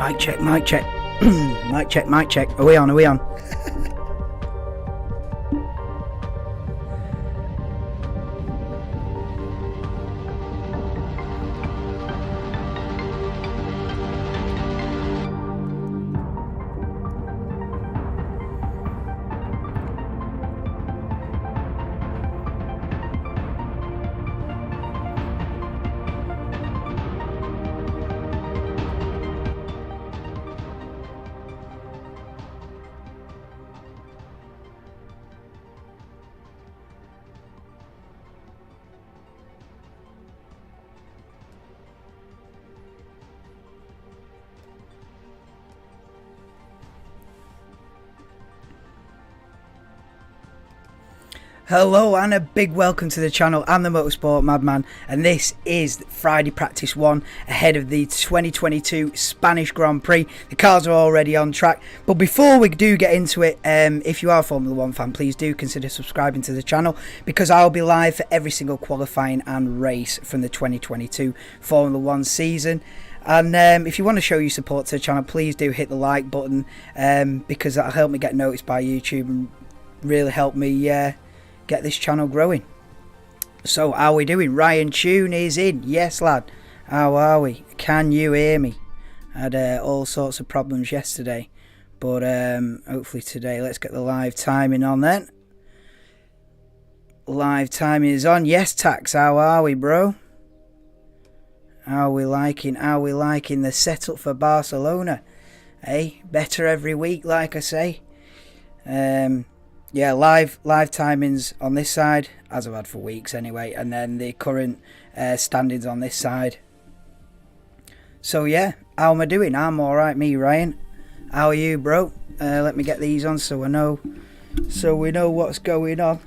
Mic check. Mic check. Mic check. Are we on? Are we on? Hello and a big welcome to the channel. I'm the Motorsport Madman and this is Friday Practice 1 ahead of the 2022 Spanish Grand Prix. The cars are already on track, but before we do get into it, if you are a Formula 1 fan, please do consider subscribing to the channel because I'll be live for every single qualifying and race from the 2022 Formula 1 season. And if you want to show your support to the channel, please do hit the like button because that'll help me get noticed by YouTube and really help me get this channel growing. So how are we doing? Ryan Tune is in. Yes lad, how are we? Can you hear me? I had all sorts of problems yesterday, but hopefully today. Let's get the live timing on then. Live timing is on. Yes Tax, how are we bro? How are we liking the setup for Barcelona? Hey, better every week like I say. Yeah, live timings on this side, as I've had for weeks anyway, and then the current standings on this side. So yeah, how am I doing? I'm alright, me Ryan. How are you, bro? Let me get these on so we know what's going on.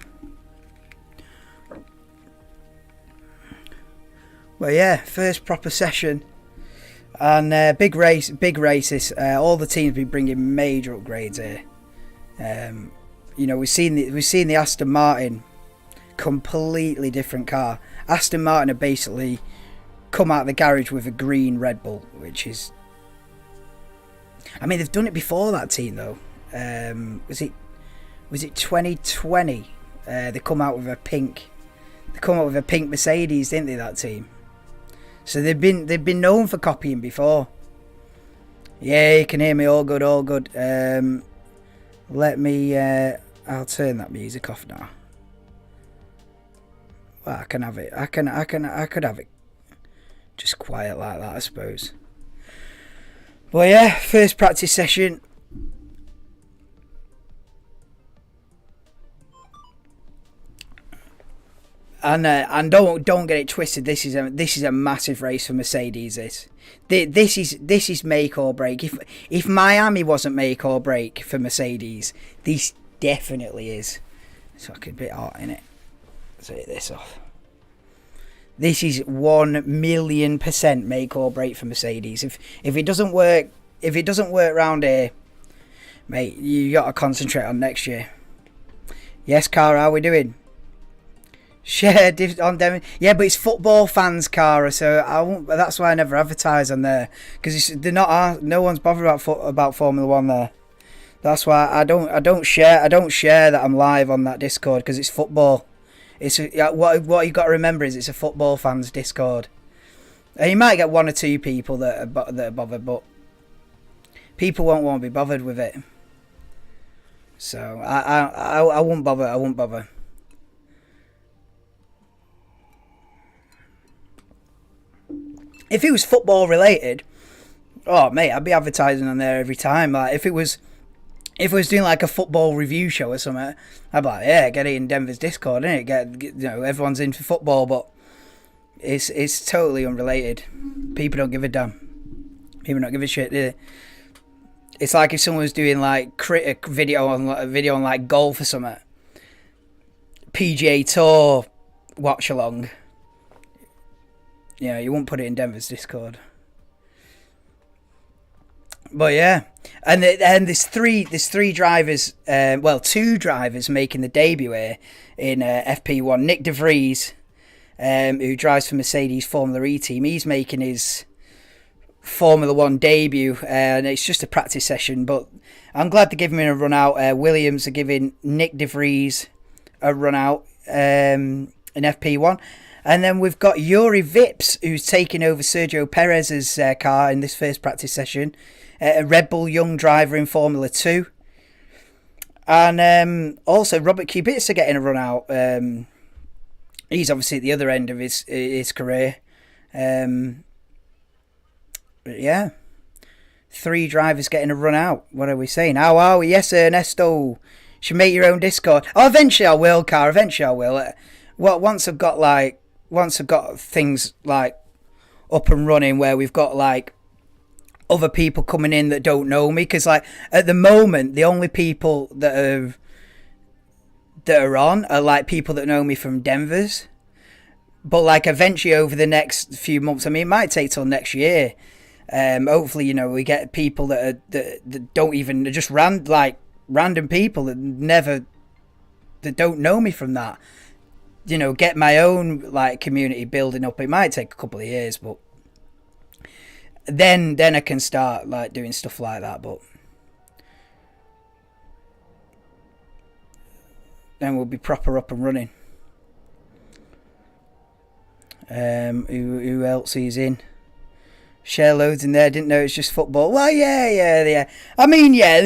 Well yeah, first proper session and big races. All the teams be bringing major upgrades here. You know, we've seen the Aston Martin, completely different car. Aston Martin have basically come out of the garage with a green Red Bull, which is, I mean, they've done it before that team though. Was it 2020? They come out with a pink. They come out with a pink Mercedes, didn't they? That team. So they've been known for copying before. Yeah, you can hear me. All good, all good. Let me. I'll turn that music off now. Well, I can have it. I could have it just quiet like that, I suppose. Well, yeah, first practice session. And don't get it twisted. This is a massive race for Mercedes. This is make or break. If Miami wasn't make or break for Mercedes, this definitely is. It's like a bit hot in it. Let's take this off. This is 1,000,000% make or break for Mercedes. If it doesn't work, round here, mate, you got to concentrate on next year. Yes, Cara, how are we doing? Share on them. Yeah, but it's football fans, Cara. So I won't. That's why I never advertise on there because they're not. No one's bothered about Formula 1 there. That's why I don't share that I'm live on that Discord because it's football. It's what you got to remember is it's a football fans Discord. And you might get one or two people that are bothered, but people won't want to be bothered with it. So I won't bother. I won't bother. If it was football related, oh mate, I'd be advertising on there every time. Like if it was doing like a football review show or something, I'd be like, yeah, get it in Denver's Discord, innit? Get you know, everyone's into football, but it's totally unrelated. People don't give a damn. People don't give a shit, do they? It's like if someone was doing like a video on like golf or something. PGA Tour Watchalong. Yeah, you won't put it in Denver's Discord. But yeah, and there's three drivers, well, two drivers making the debut here in FP1. Nick De Vries, who drives for Mercedes Formula E team, he's making his Formula One debut, and it's just a practice session. But I'm glad they're giving him a run out. Williams are giving Nick De Vries a run out in FP1. And then we've got Yuri Vips, who's taking over Sergio Perez's car in this first practice session. A Red Bull young driver in Formula 2. And also Robert Kubica getting a run out. He's obviously at the other end of his career. But yeah. 3 drivers getting a run out. What are we saying? How are we? Yes, Ernesto. Should make your own Discord. Oh, eventually I will, Car. Eventually I will. Well, once I've got things like up and running where we've got like other people coming in that don't know me, because like at the moment the only people that are on are like people that know me from Denver's, but like eventually over the next few months, I mean it might take till next year, hopefully, you know, we get people that don't even, just random people that don't know me from that, you know, get my own like community building up. It might take a couple of years, but then I can start like doing stuff like that. But then we'll be proper up and running. Who else is in? Share loads in there. Didn't know it's just football. Well, yeah. I mean, yeah.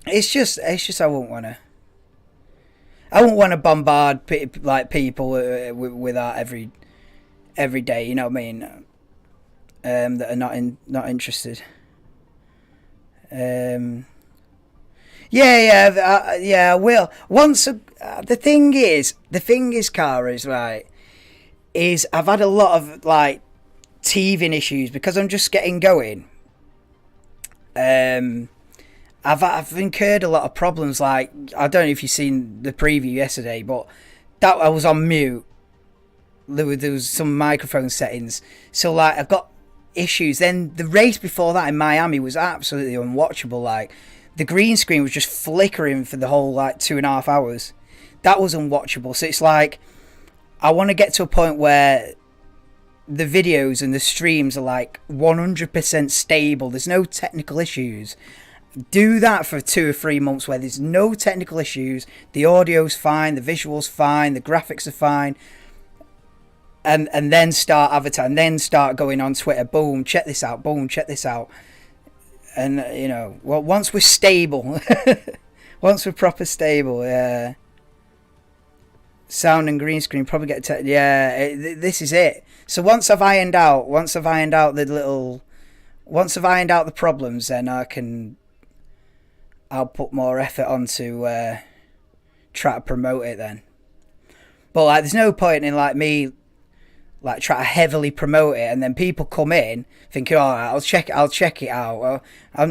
It's just I won't want to bombard like people with that every day. You know what I mean? That are not interested. I will. The thing is, Cara, is right. Is I've had a lot of like teething issues because I'm just getting going. I've incurred a lot of problems. Like, I don't know if you've seen the preview yesterday, but that I was on mute. There was some microphone settings, so like I've got issues. Then the race before that in Miami was absolutely unwatchable. Like the green screen was just flickering for the whole like 2.5 hours. That was unwatchable. So it's like I want to get to a point where the videos and the streams are like 100% stable. There's no technical issues. Do that for 2 or 3 months where there's no technical issues. The audio's fine, the visual's fine, the graphics are fine. And then start advertising, then start going on Twitter. Boom, check this out. Boom, check this out. And, you know, well, once we're stable, once we're proper stable, yeah. Sound and green screen probably get this is it. So once I've ironed out the problems, then I'll put more effort onto try to promote it then. But like, there's no point in like me like try to heavily promote it and then people come in thinking, all right, I'll check it out. Well,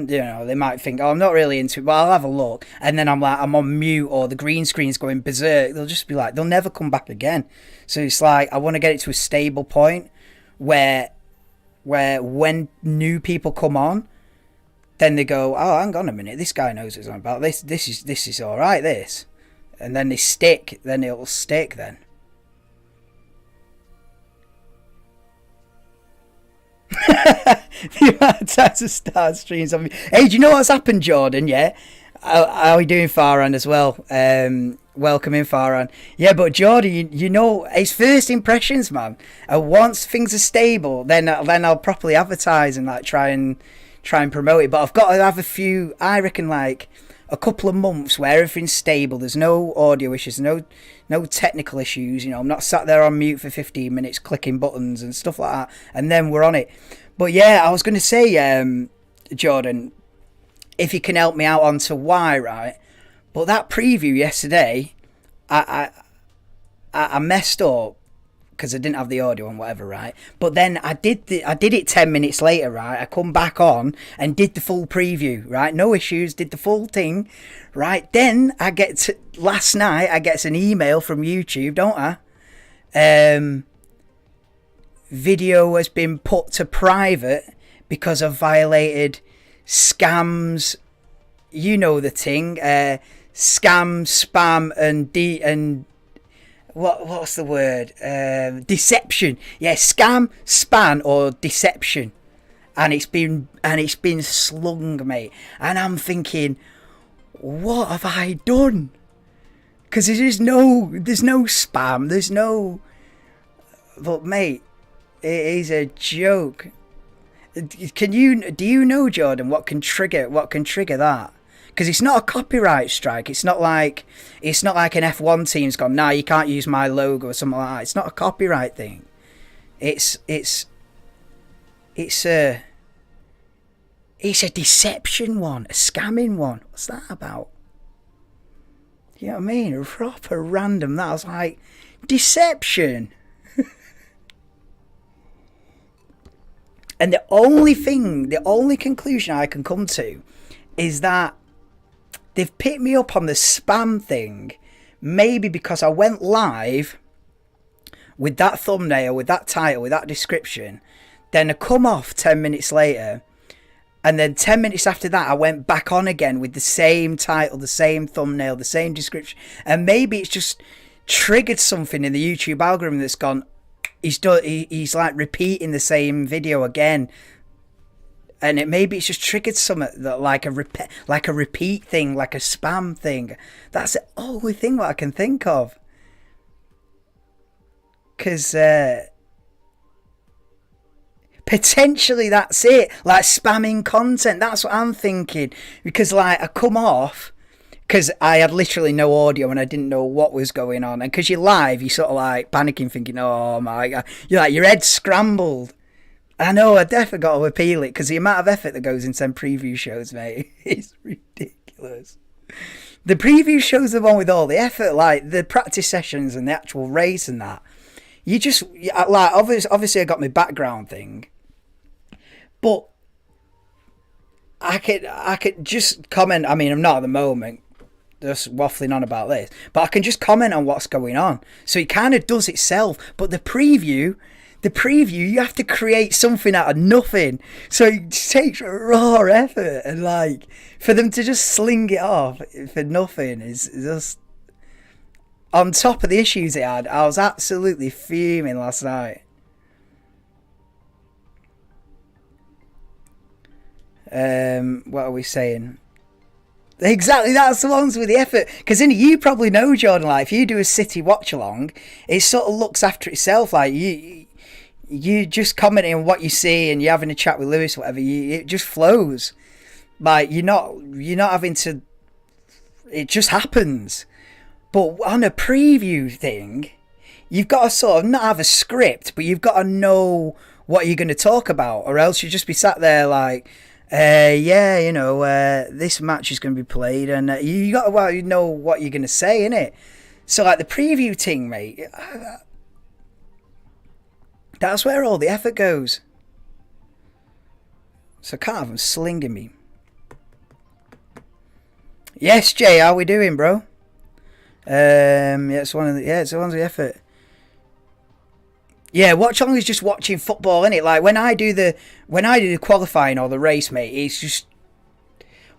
they might think, oh, I'm not really into it, but I'll have a look. And then I'm on mute or the green screen's going berserk. They'll just be like, they'll never come back again. So it's like I want to get it to a stable point where when new people come on, then they go, oh, hang on a minute, this guy knows what he's on about. This is all right, this. And then they stick, then it'll stick then. The amount of times to start streams on me. Hey, do you know what's happened, Jordan? Yeah, how are we doing, Farhan, as well? Welcome in, Farhan. Yeah, but Jordan, you know his first impressions, man. Once things are stable, then I'll properly advertise and like try and promote it. But I've got to have a few, I reckon, like a couple of months where everything's stable. There's no audio issues, no technical issues. You know, I'm not sat there on mute for 15 minutes clicking buttons and stuff like that. And then we're on it. But yeah, I was going to say, Jordan, if you can help me out onto why, right? But that preview yesterday, I messed up because I didn't have the audio and whatever, right? But then I did it 10 minutes later, right? I come back on and did the full preview, right? No issues, did the full thing, right? Then last night I get an email from YouTube, don't I? Video has been put to private because I've violated scams. You know the thing, scam, spam, and what's the word? Deception. Yeah, scam, span, or deception. And it's been slung, mate. And I'm thinking, what have I done? Because there's no spam. There's no. But mate, it is a joke. Do you know, Jordan, what can trigger that? Because it's not a copyright strike. It's not like an F1 team's gone, nah, you can't use my logo or something like that. It's not a copyright thing. It's a deception one, a scamming one. What's that about? You know what I mean? A proper random. That was like deception. And the only conclusion I can come to is that they've picked me up on the spam thing, maybe because I went live with that thumbnail, with that title, with that description. Then I come off 10 minutes later, and then 10 minutes after that I went back on again with the same title, the same thumbnail, the same description. And maybe it's just triggered something in the YouTube algorithm that's gone, he's like repeating the same video again. And maybe it's just triggered something that like a repeat thing, like a spam thing. That's the only thing that I can think of. Because potentially that's it, like spamming content. That's what I'm thinking. Because like I come off, because I had literally no audio and I didn't know what was going on. And because you're live, you're sort of like panicking, thinking, oh my God, you're like, your head's scrambled. I know, I definitely got to appeal it, because the amount of effort that goes into them preview shows, mate, is ridiculous. The preview shows the one with all the effort, like the practice sessions and the actual race and that. You just, like, obviously I got my background thing, but I could just comment. I mean, I'm not at the moment just waffling on about this, but I can just comment on what's going on. So it kind of does itself. But the preview, you have to create something out of nothing. So it takes raw effort, and like for them to just sling it off for nothing is just on top of the issues it had. I was absolutely fuming last night. What are we saying? Exactly, that's the ones with the effort. Because you probably know, Jordan, like if you do a city watch along, it sort of looks after itself. Like you just commenting on what you see and you're having a chat with Lewis, whatever. It just flows. Like you're not having to. It just happens. But on a preview thing, you've got to sort of not have a script, but you've got to know what you're going to talk about, or else you just be sat there like. This match is going to be played, and you got to know what you're going to say, innit? So, like the preview thing, mate, that's where all the effort goes. So, I can't have them slinging me. Yes, Jay, how we doing, bro? It's one of the effort. Yeah, Watchalong is just watching football, innit? Like when I do the qualifying or the race, mate, it's just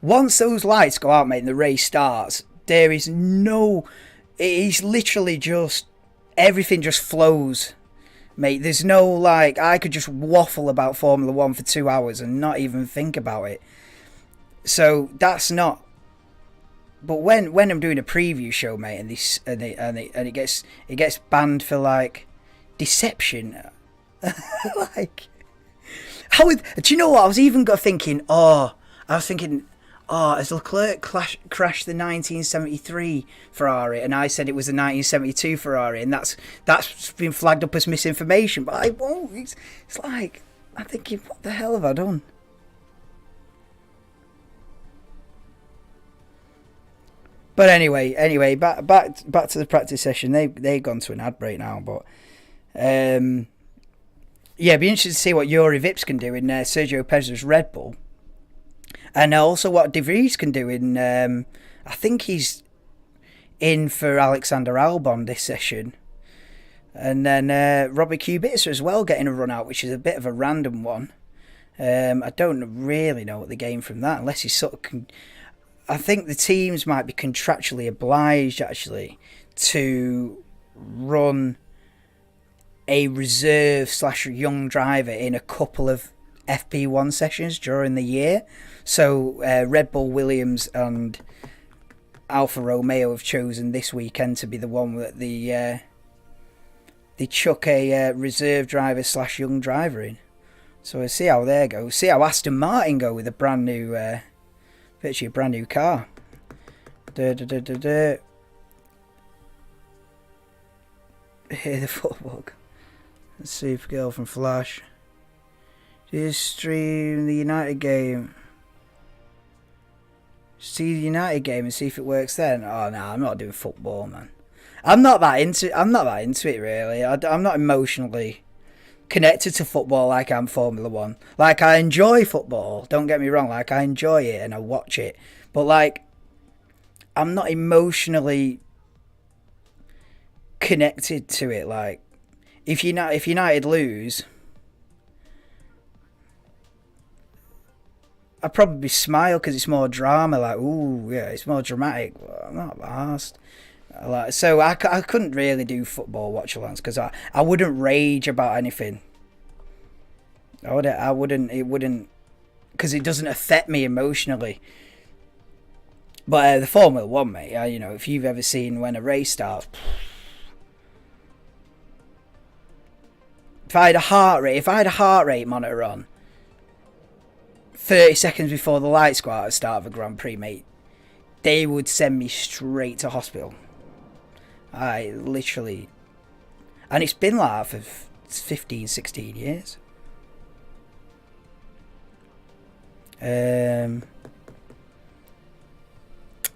once those lights go out, mate, and the race starts, there is no. It's literally just everything just flows, mate. There's no like I could just waffle about Formula One for 2 hours and not even think about it. So that's not. But when I'm doing a preview show, mate, and it gets banned for like. Deception. Like do you know what I was even thinking? As Leclerc crashed the 1973 Ferrari, and I said it was the 1972 Ferrari, and that's been flagged up as misinformation. But I won't. It's like I'm thinking, what the hell have I done? But anyway, back to the practice session. They've gone to an ad break now, but. It'd be interesting to see what Yuri Vips can do in Sergio Perez's Red Bull, and also what De Vries can do in. I think he's in for Alexander Albon this session, and then Robbie Kubica as well getting a run out, which is a bit of a random one. I don't really know what they gain from that, unless he's sort of. I think the teams might be contractually obliged actually to run a reserve / young driver in a couple of FP1 sessions during the year. So Red Bull, Williams and Alfa Romeo have chosen this weekend to be the one that they chuck a reserve driver / young driver in. So we'll see how they go. See how Aston Martin go with a brand new, virtually a brand new car. Hear the football. Supergirl from Flash. Just stream the United game. See the United game and see if it works then. Oh no, I'm not doing football, man. I'm not that into it really. I'm not emotionally connected to football like I'm Formula One. Like, I enjoy football, don't get me wrong, like I enjoy it and I watch it, but like I'm not emotionally connected to it. Like if United lose, I'd probably smile because it's more drama, like ooh yeah, it's more dramatic. Well, I'm not arsed. Like, so I couldn't really do football watch-alongs because I wouldn't rage about anything. I wouldn't, it wouldn't, because it doesn't affect me emotionally. But the Formula One, mate, you know, if you've ever seen when a race starts, if I had a heart rate monitor on 30 seconds before the lights go out at the start of a Grand Prix, mate, they would send me straight to hospital. I literally, and it's been like that for 15, 16 years.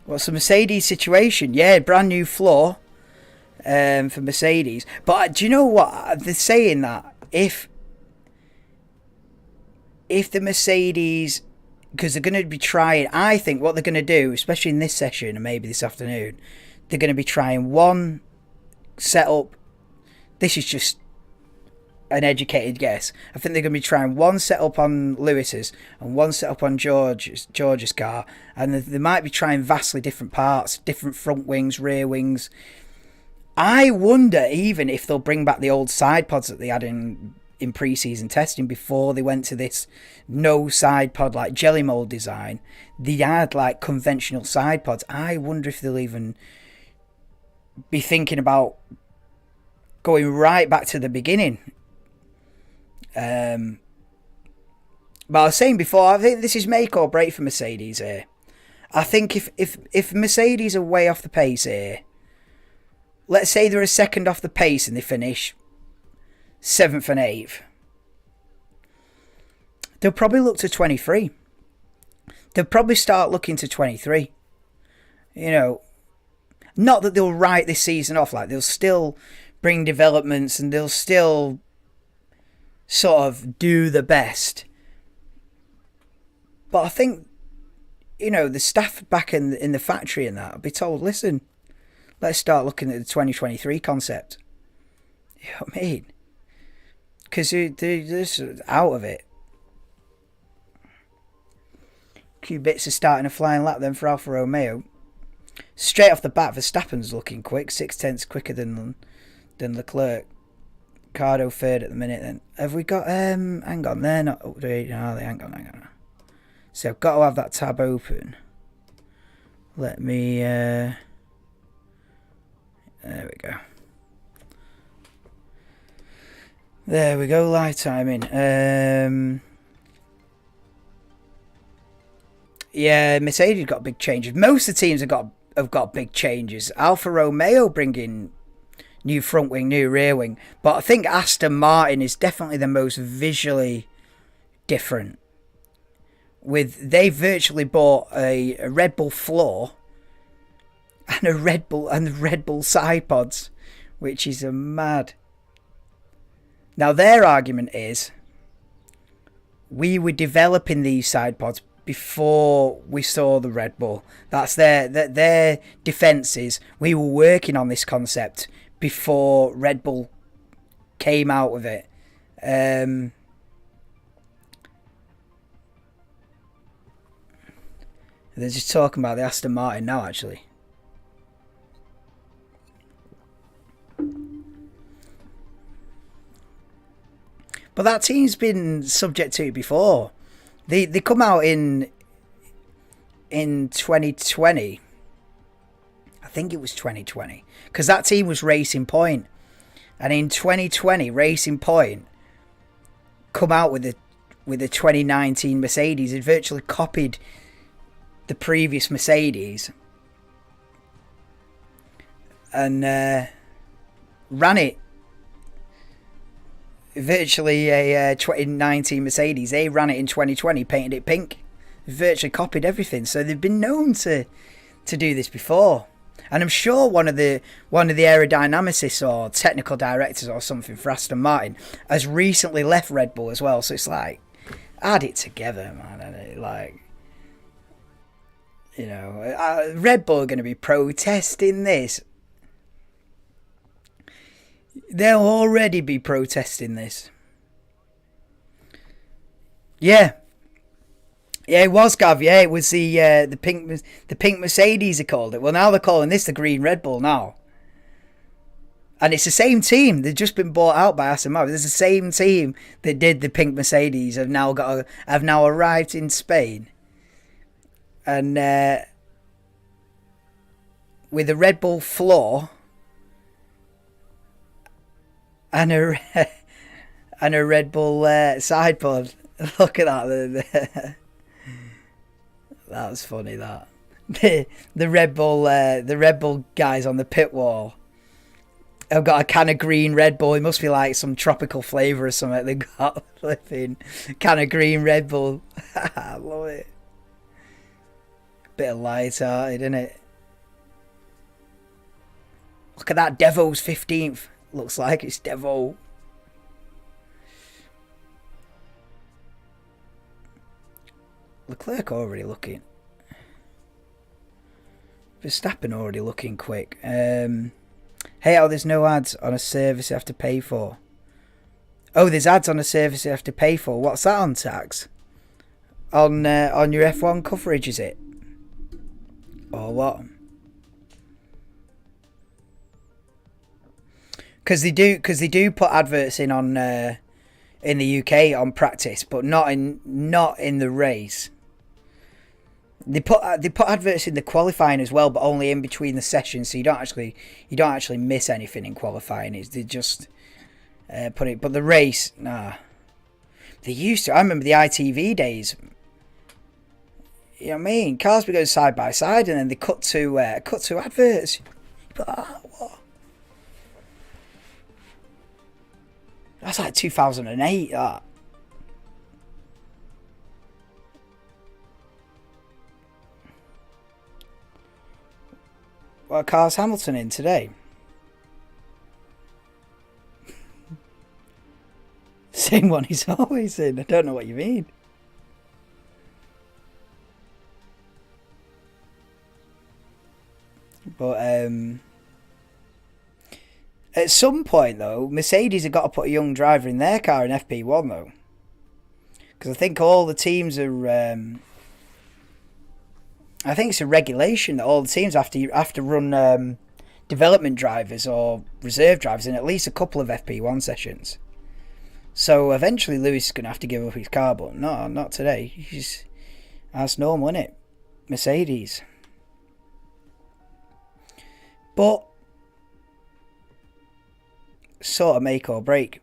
What's the Mercedes situation? Yeah, brand new floor for Mercedes. But do you know what? They're saying that if the Mercedes, because they're going to be trying, I think what they're going to do, especially in this session and maybe this afternoon, they're going to be trying one setup. This is just an educated guess. I think they're going to be trying one setup on Lewis's and one setup on George's car, and they might be trying vastly different parts, different front wings, rear wings. I wonder even if they'll bring back the old side pods that they had in pre-season testing before they went to this no side pod like jelly mold design. They had like conventional side pods. I wonder if they'll even be thinking about going right back to the beginning. But I was saying before, I think this is make or break for Mercedes here. I think if Mercedes are way off the pace here, let's say they're a second off the pace and they finish 7th and 8th, they'll probably look to 23. They'll probably start looking to 23. You know, not that they'll write this season off, like they'll still bring developments and they'll still sort of do the best. But I think, you know, the staff back in the factory and that will be told, listen, let's start looking at the 2023 concept. You know what I mean? Because they're just out of it. Kubica are starting a flying lap then for Alfa Romeo. Straight off the bat, Verstappen's looking quick, 6/10 quicker than Leclerc. Ricardo third at the minute then. Have we got, hang on, they're not updated. No, they hang on. So I've got to have that tab open. Let me, there we go. There we go, live timing. Yeah, Mercedes got big changes. Most of the teams have got big changes. Alfa Romeo bringing new front wing, new rear wing. But I think Aston Martin is definitely the most visually different. They virtually bought a Red Bull floor and the Red Bull side pods, which is a mad. Now their argument is we were developing these side pods before we saw the Red Bull. That's their defense is we were working on this concept before Red Bull came out with it. They're just talking about the Aston Martin now, actually. But that team's been subject to it before. They come out in 2020. I think it was 2020 because that team was Racing Point, and in 2020 Racing Point come out with a 2019 Mercedes. It virtually copied the previous Mercedes and ran it. Virtually a 2019 Mercedes. They ran it in 2020, painted it pink. Virtually copied everything. So they've been known to do this before. And I'm sure one of the aerodynamicists or technical directors or something for Aston Martin has recently left Red Bull as well. So it's like, add it together, man. Like, you know, Red Bull are going to be protesting this. They'll already be protesting this. Yeah, it was, Gav. Yeah, it was the pink Mercedes they called it. Well, now they're calling this the green Red Bull now. And it's the same team. They've just been bought out by Aston Martin. It's the same team that did the pink Mercedes have now arrived in Spain. And with a Red Bull floor and a Red Bull sideboard. Look at that. That was funny. That the Red Bull guys on the pit wall have got a can of green Red Bull. It must be like some tropical flavour or something. They got flipping can of green Red Bull. I love it. Bit of light-hearted, isn't it? Look at that. Devo's 15th. Looks like it's Devo. Leclerc already looking. Verstappen already looking quick. Hey, there's no ads on a service you have to pay for. Oh, there's ads on a service you have to pay for. What's that on, Tax? On your F1 coverage, is it? Or what? Because they do put adverts in on in the UK on practice, but not in the race. They put adverts in the qualifying as well, but only in between the sessions, so you don't actually miss anything in qualifying. They just put it, but the race, nah. They used to. I remember the ITV days. You know what I mean? Cars would go side by side, and then they cut to adverts. But, what? That's like 2008. That. What car's Hamilton in today? Same one he's always in. I don't know what you mean. But at some point though, Mercedes have got to put a young driver in their car in FP1 though, because I think all the teams are. I think it's a regulation that all the teams have to run development drivers or reserve drivers in at least a couple of FP1 sessions. So eventually Lewis is going to have to give up his car, but no, not today. That's normal, isn't it? Mercedes. But sort of make or break.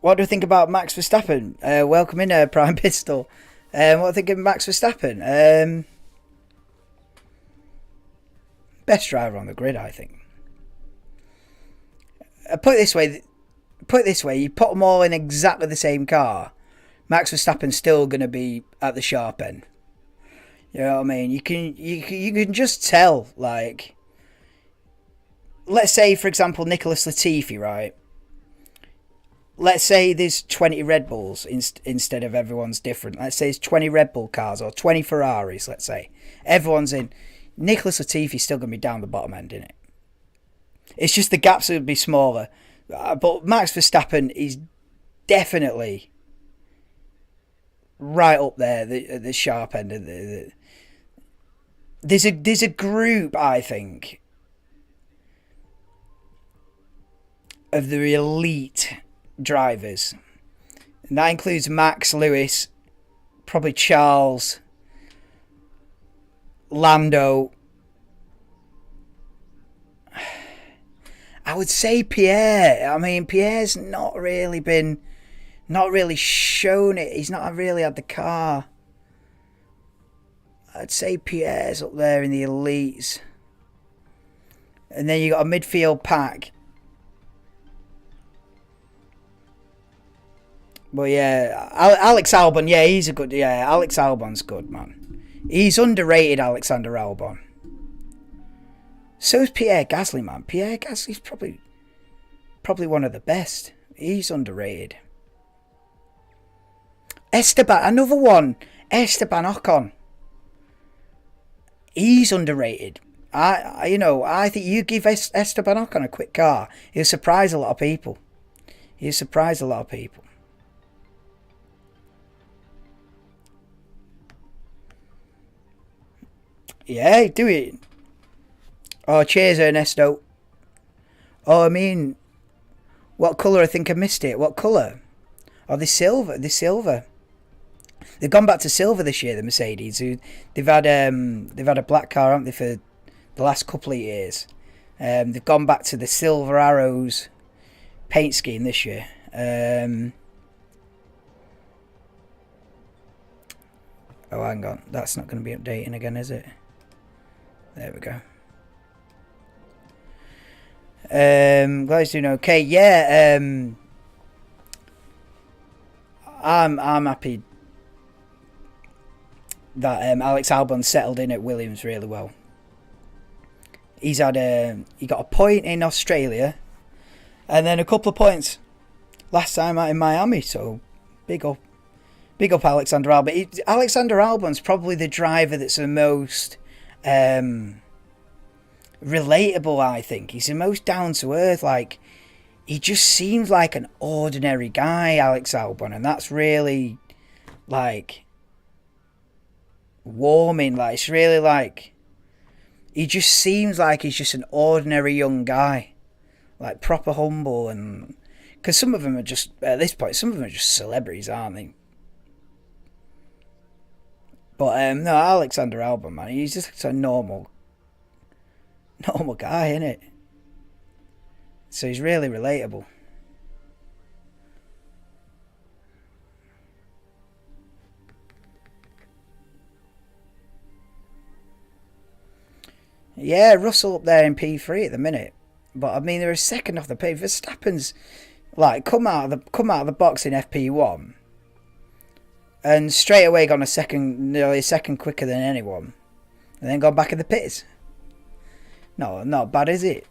What do you think about Max Verstappen? Welcome in, Prime Pistol. What do you think of Max Verstappen? Best driver on the grid, I think. Put it this way. You put them all in exactly the same car, Max Verstappen's still going to be at the sharp end. You know what I mean? You can just tell, like, let's say, for example, Nicholas Latifi, right? Let's say there's 20 Red Bulls instead of everyone's different. Let's say there's 20 Red Bull cars or 20 Ferraris, let's say. Everyone's in. Nicholas Latifi's still going to be down the bottom end, innit? It's just the gaps would be smaller. But Max Verstappen is definitely right up there, the sharp end of the. There's a group, I think, of the elite drivers. And that includes Max, Lewis, probably Charles, Lando. I would say Pierre. I mean, Pierre's not really shown it. He's not really had the car. I'd say Pierre's up there in the elites. And then you got a midfield pack. But yeah, Alex Albon, yeah, he's a good, yeah, Alex Albon's good, man. He's underrated, Alexander Albon. So is Pierre Gasly, man. Pierre Gasly's probably one of the best. He's underrated. Esteban, another one, Esteban Ocon. He's underrated. I think you give Esteban Ocon a quick car, he'll surprise a lot of people. Yeah, do it. Oh, cheers, Ernesto. Oh, I mean, what colour? I think I missed it. What colour? Oh, the silver. They've gone back to silver this year, the Mercedes. They've had a black car, haven't they, for the last couple of years. They've gone back to the silver arrows paint scheme this year. Oh, hang on. That's not going to be updating again, is it? There we go. Guys doing okay. Yeah, I'm happy that Alex Albon settled in at Williams really well. He got a point in Australia, and then a couple of points last time out in Miami. So big up Alexander Albon. Alexander Albon's probably the driver that's the most relatable, I think. He's the most down to earth. Like, he just seems like an ordinary guy, Alex Albon, and that's really like warming. Like, it's really like he just seems like he's just an ordinary young guy, like proper humble. And because some of them are just, at this point, some of them are just celebrities, aren't they? But no, Alexander Albon, man, he's just a normal guy, innit? So he's really relatable. Yeah, Russell up there in P3 at the minute, but I mean they're a second off the pace. Verstappen's like come out of the box in FP1, and straight away gone nearly a second quicker than anyone, and then gone back in the pits. No, not bad, is it?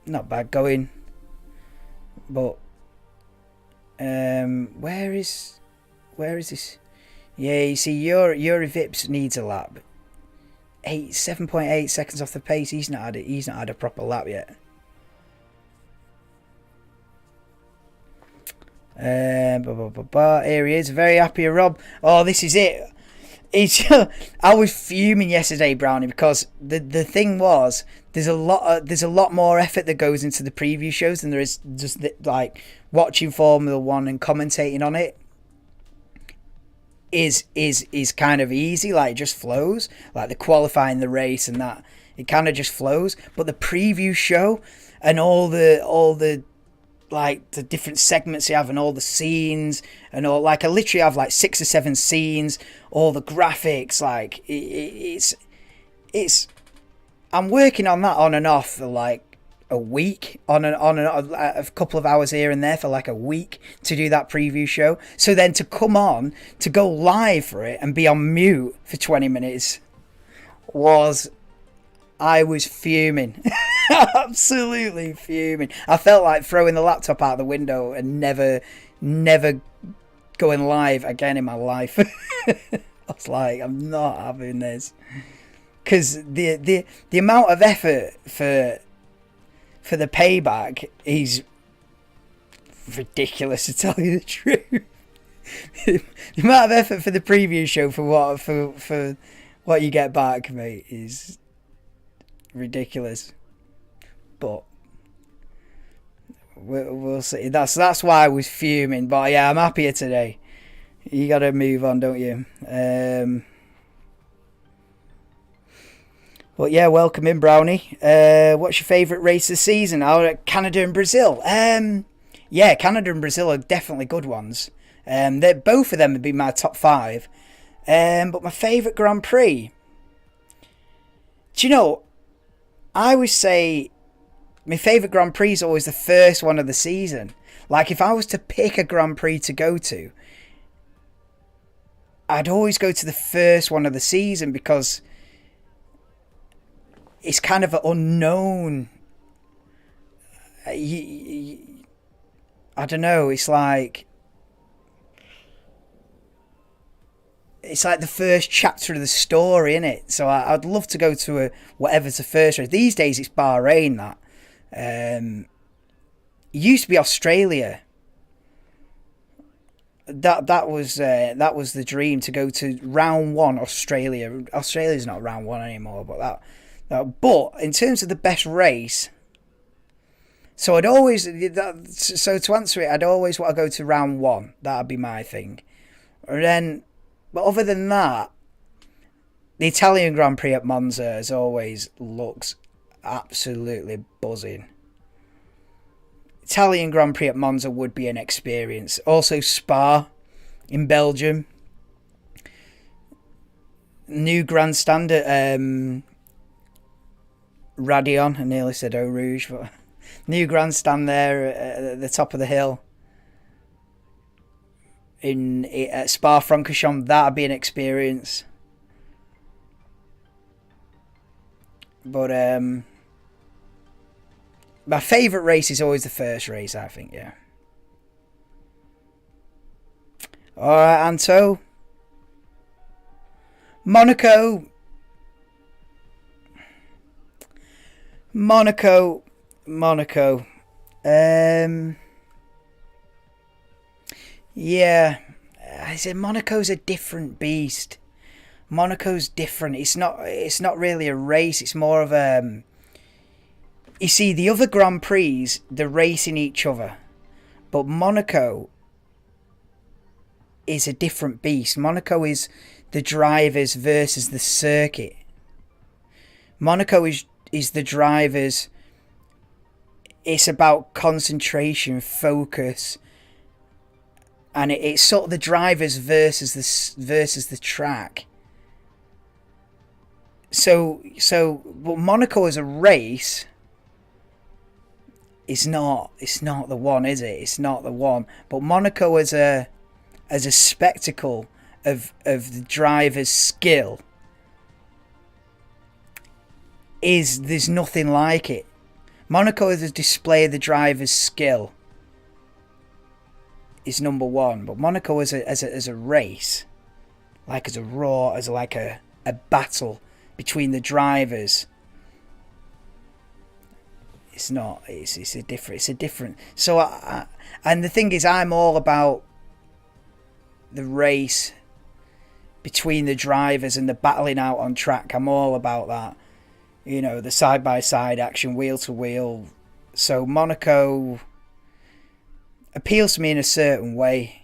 Not bad going. But where is this? Yeah, you see, Yuri Vips needs a lap. 7.8 seconds off the pace. He's not had a proper lap yet. Here he is. Very happy, Rob. Oh, this is it. I was fuming yesterday, Brownie, because the thing was there's a lot more effort that goes into the preview shows than there is just like watching Formula One and commentating on it. Is kind of easy, like it just flows, like the qualifying the race and that, it kind of just flows. But the preview show and all the like the different segments you have and all the scenes and all, like I literally have like 6 or 7 scenes, all the graphics, like it's I'm working on that on and off for like a week, on and a couple of hours here and there for like a week to do that preview show. So then to come on, to go live for it and be on mute for 20 minutes I was fuming. Absolutely fuming. I felt like throwing the laptop out the window and never going live again in my life. I was like, I'm not having this. Because the amount of effort for the payback is ridiculous, to tell you the truth. The amount of effort for the preview show for what you get back, mate, is ridiculous. But We'll see. That's why I was fuming. But yeah, I'm happier today. You got to move on, don't you? Well, yeah, welcome in, Brownie. What's your favourite race this season? Canada and Brazil. Yeah, Canada and Brazil are definitely good ones. Both of them would be my top 5. But my favourite Grand Prix. Do you know? I would say my favourite Grand Prix is always the first one of the season. Like if I was to pick a Grand Prix to go to, I'd always go to the first one of the season because it's kind of an unknown. I don't know. It's like the first chapter of the story, innit? So I'd love to go to whatever's the first race. These days it's Bahrain. That it used to be Australia. That was the dream, to go to round 1 Australia. Australia's not round 1 anymore, but but in terms of the best race, so I'd always so to answer it, I'd always want to go to round 1. That'd be my thing. And then, but other than that, the Italian Grand Prix at Monza as always looks absolutely buzzing. Italian Grand Prix at Monza would be an experience. Also Spa in Belgium. New grandstand at Radion. I nearly said Eau Rouge, but new grandstand there at the top of the hill. At Spa-Francorchamps, that'd be an experience. But my favourite race is always the first race, I think, yeah. Alright, Anto. Monaco. Yeah. I said Monaco's a different beast. Monaco's different. It's not really a race. It's more of a... You see, the other Grand Prix, they're racing each other. But Monaco is a different beast. Monaco is the drivers versus the circuit. Monaco is the drivers. It's about concentration, focus. And it's sort of the drivers versus the track. So but Monaco as a race... It's not the one, is it? It's not the one. But Monaco as a spectacle of the driver's skill there's nothing like it. Monaco as a display of the driver's skill is number 1. But Monaco as a race, like as a battle between the drivers. It's not. It's a different. So and the thing is, I'm all about the race between the drivers and the battling out on track. I'm all about that. You know, the side by side action, wheel to wheel. So Monaco appeals to me in a certain way,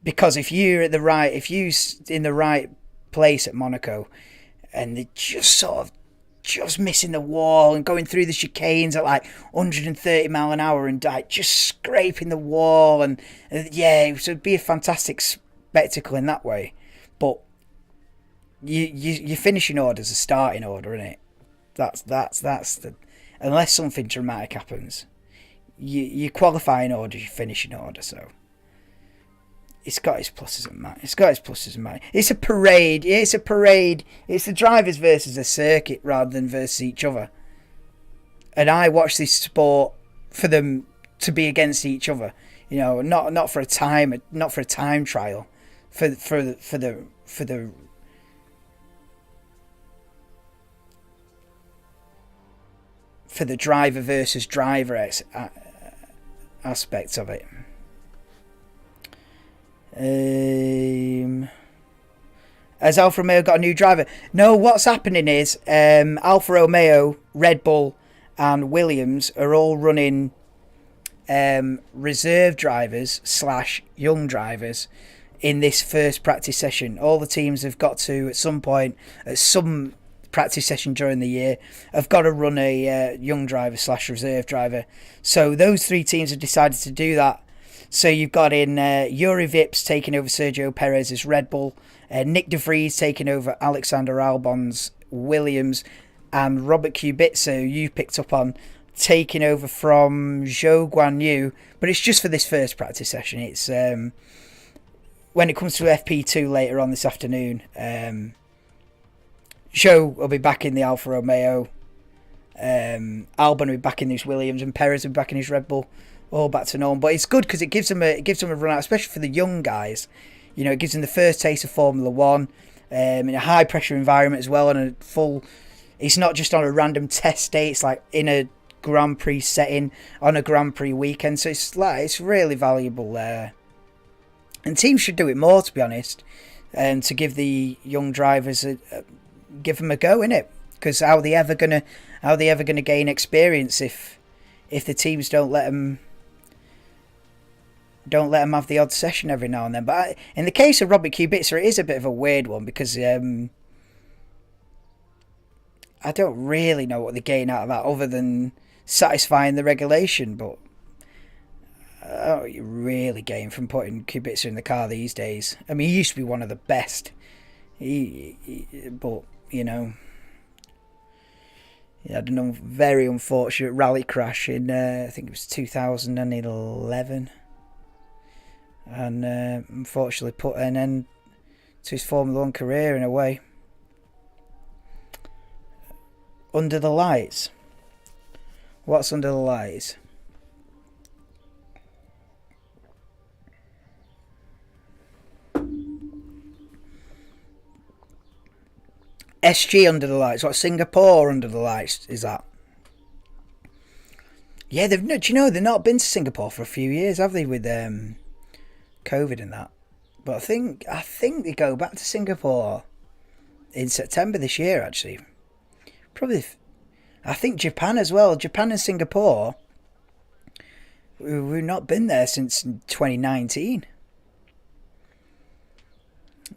because if you're in the right place at Monaco, and they're just missing the wall and going through the chicanes at like 130 mile an hour and like just scraping the wall, and yeah, it would be a fantastic spectacle in that way. But your finishing order is a starting order, isn't it? That's the, unless something dramatic happens, your qualifying order is your finishing order. So it's got its pluses and minuses. It's a parade. It's a parade. It's the drivers versus the circuit rather than versus each other. And I watch this sport for them to be against each other. You know, not for a time trial, for the driver versus driver aspects of it. Has Alfa Romeo got a new driver? No, what's happening is Alfa Romeo, Red Bull and Williams are all running reserve drivers / young drivers in this first practice session. All the teams have got to, at some point, at some practice session during the year, have got to run a young driver / reserve driver. So those 3 teams have decided to do that. So you've got in Yuri Vips taking over Sergio Perez's Red Bull, Nick De Vries taking over Alexander Albon's Williams, and Robert Kubica, you picked up on, taking over from Zhou Guanyu. But it's just for this first practice session. It's when it comes to FP2 later on this afternoon, Zhou will be back in the Alfa Romeo, Albon will be back in his Williams, and Perez will be back in his Red Bull. All back to normal. But it's good because it gives them a run out, especially for the young guys. You know, it gives them the first taste of Formula One in a high pressure environment as well, and a full. It's not just on a random test day. It's like in a Grand Prix setting on a Grand Prix weekend. So it's really valuable there. And teams should do it more, to be honest, and to give the young drivers give them a go in it. Because how are they ever gonna gain experience if the teams don't let them have the odd session every now and then? But in the case of Robert Kubica, it is a bit of a weird one because I don't really know what they gain out of that other than satisfying the regulation. But I don't know what you really gain from putting Kubica in the car these days. I mean, he used to be one of the best. But, you know, he had a very unfortunate rally crash in, I think it was 2011. And unfortunately put an end to his Formula 1 career in a way. Under the lights. What's under the lights? SG under the lights. What, Singapore under the lights is that? Yeah, do you know they've not been to Singapore for a few years, have they, with COVID and that? But I think they go back to Singapore in September this year, actually. Probably, I think Japan as well. Japan and Singapore, we've not been there since 2019.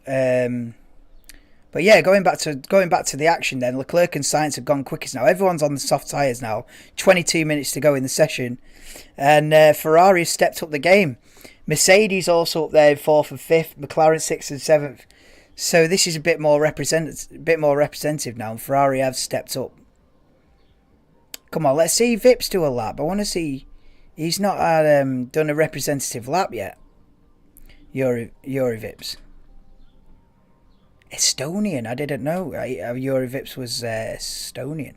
But yeah, going back to the action then, Leclerc and Sainz have gone quickest now. Everyone's on the soft tyres now. 22 minutes to go in the session. And Ferrari has stepped up the game. Mercedes also up there in 4th and 5th. McLaren 6th and 7th. So this is a bit more representative now. And Ferrari have stepped up. Come on, let's see Vips do a lap. I want to see... He's not done a representative lap yet. Yuri Vips. Estonian. I didn't know Yuri Vips was Estonian.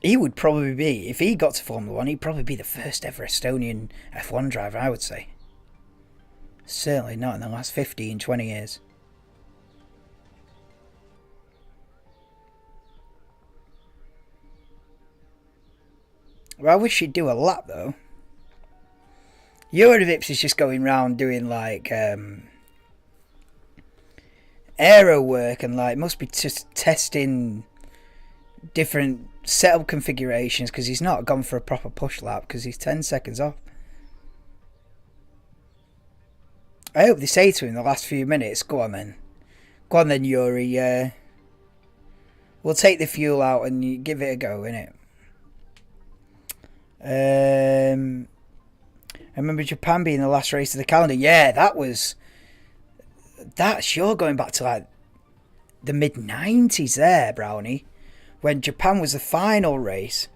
He would probably be, if he got to Formula 1, he'd probably be the first ever Estonian F1 driver, I would say. Certainly not in the last 15, 20 years. Well, I wish he'd do a lap, though. Yuri Vips is just going round doing, like, aero work and like must be just testing different setup configurations because he's not gone for a proper push lap because he's 10 seconds off. I hope they say to him in the last few minutes, go on then Yuri, we'll take the fuel out and you give it a go, innit? I remember Japan being the last race of the calendar. Yeah, that's sure going back to like the mid-90s there, Brownie, when Japan was the final race.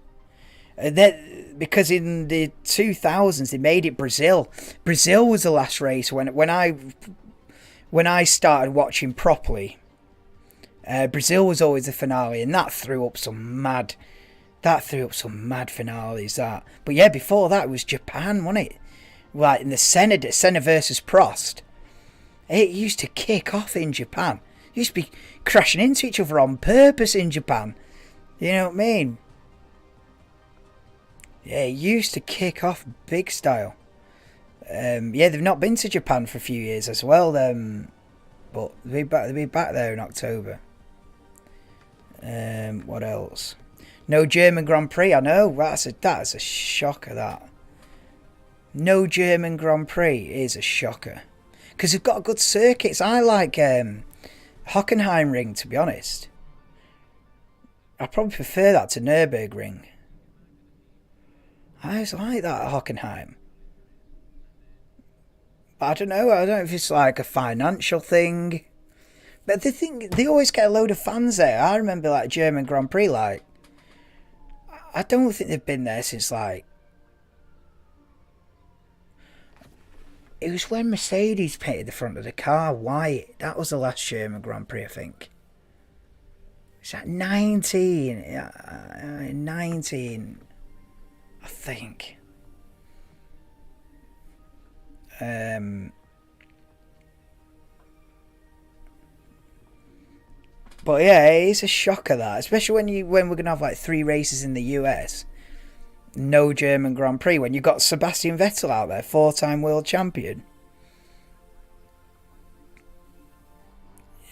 Because in the 2000s they made it Brazil. Brazil was the last race when I started watching properly. Brazil was always the finale, and that threw up some mad finales. But yeah, before that it was Japan, wasn't it? Like in the Senna versus Prost. It used to kick off in Japan. It used to be crashing into each other on purpose in Japan. You know what I mean? Yeah, it used to kick off big style. Yeah, they've not been to Japan for a few years as well. But they'll be back there in October. What else? No German Grand Prix. I know. That's a shocker. That no German Grand Prix is a shocker because they've got good circuits. I like Hockenheimring, to be honest. I probably prefer that to Nürburgring. I just like that at Hockenheim. But I don't know. I don't know if it's like a financial thing. But they always get a load of fans there. I remember like German Grand Prix. Like, I don't think they've been there since like. It was when Mercedes painted the front of the car white. That was the last German Grand Prix, I think. It's at 19. 19. I think. But yeah, it's a shocker that, especially when we're gonna have like 3 races in the US, no German Grand Prix. When you've got Sebastian Vettel out there, 4-time world champion.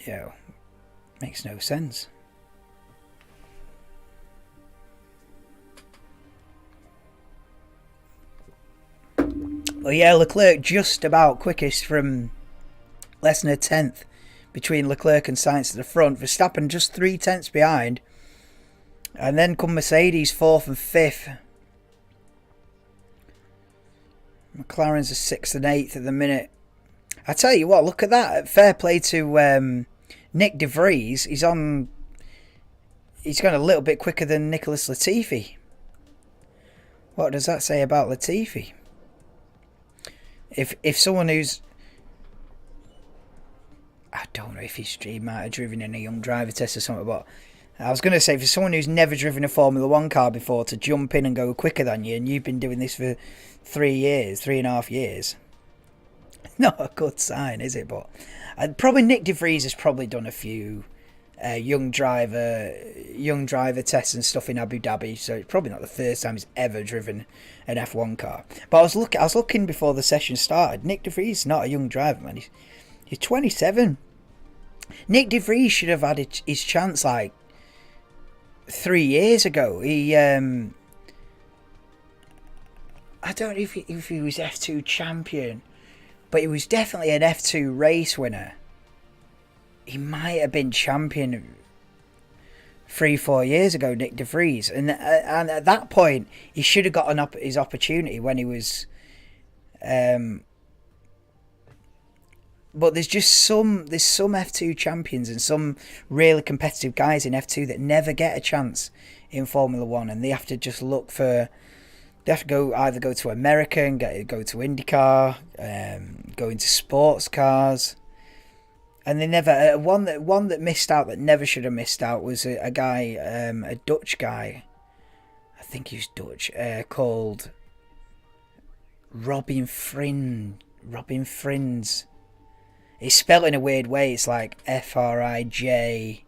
Yo, makes no sense. Well, yeah, Leclerc just about quickest from less than a tenth between Leclerc and Sainz at the front. Verstappen just 3 tenths behind. And then come Mercedes 4th and 5th. McLaren's a 6th and 8th at the minute. I tell you what, look at that. Fair play to Nick De Vries. He's going a little bit quicker than Nicholas Latifi. What does that say about Latifi? If someone who's... I don't know if he might have driven in a young driver test or something, but I was going to say, for someone who's never driven a Formula 1 car before to jump in and go quicker than you, and you've been doing this for 3.5 years, not a good sign, is it? But probably Nick De Vries has probably done a few young driver tests and stuff in Abu Dhabi, so it's probably not the first time he's ever driven an F1 car. But I was looking before the session started. Nick De Vries is not a young driver, man. He's 27. Nick De Vries should have had his chance like 3 years ago. He I don't know if he was F2 champion, but he was definitely an F2 race winner. He might have been champion 3-4 years ago, Nick De Vries, and at that point he should have got his opportunity when he was. But there's some F2 champions and some really competitive guys in F2 that never get a chance in Formula 1, and they have to just look for. They have to either go to America and go to IndyCar, go into sports cars, and they never. One that missed out that never should have missed out was a guy, a Dutch guy. I think he's Dutch, called Robin Friends. It's spelled in a weird way. It's like FRIJNS.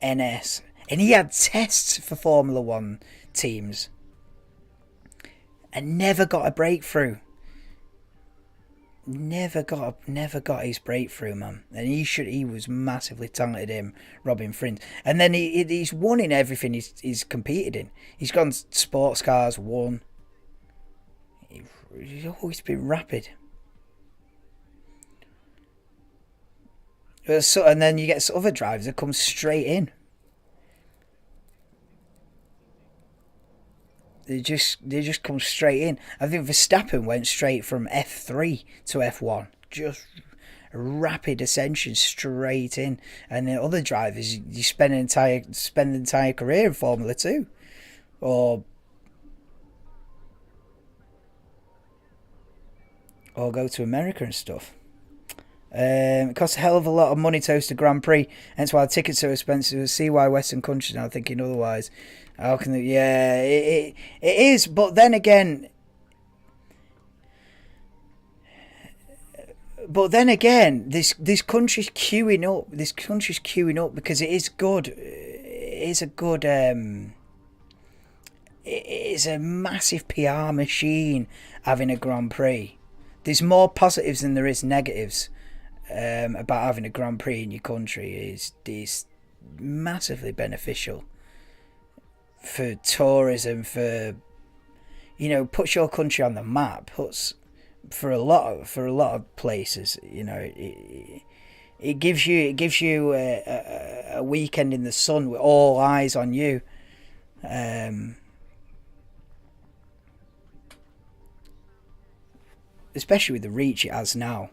And he had tests for Formula 1 teams and never got a breakthrough. Never got his breakthrough, man. And he was massively talented, Robin Friends. And then he's won in everything he's competed in. He's gone sports cars, won. He's always been rapid. So, and then you get other drivers that come straight in. They just come straight in. I think Verstappen went straight from F3 to F1. Just a rapid ascension straight in. And the other drivers, you spend an entire career in Formula 2. Or go to America and stuff. It costs a hell of a lot of money to host a Grand Prix, hence why the tickets are expensive. See why Western countries are thinking otherwise. How can they? Yeah, it is. But then again, this country's queuing up. This country's queuing up because it is good. It is a good. It is a massive PR machine having a Grand Prix. There's more positives than there is negatives. About having a Grand Prix in your country is massively beneficial. for tourism, for, you know, puts your country on the map, puts for a lot of places. You know, it gives you a weekend in the sun with all eyes on you. Especially with the reach it has now.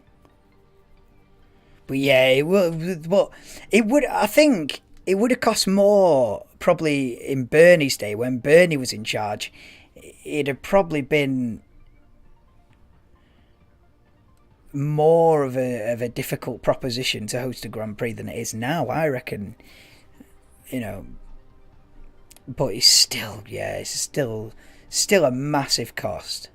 But yeah, it would. But it would. I think it would have cost more probably in Bernie's day when Bernie was in charge. It'd have probably been more of a difficult proposition to host a Grand Prix than it is now. I reckon. You know. But it's still, yeah, it's still a massive cost.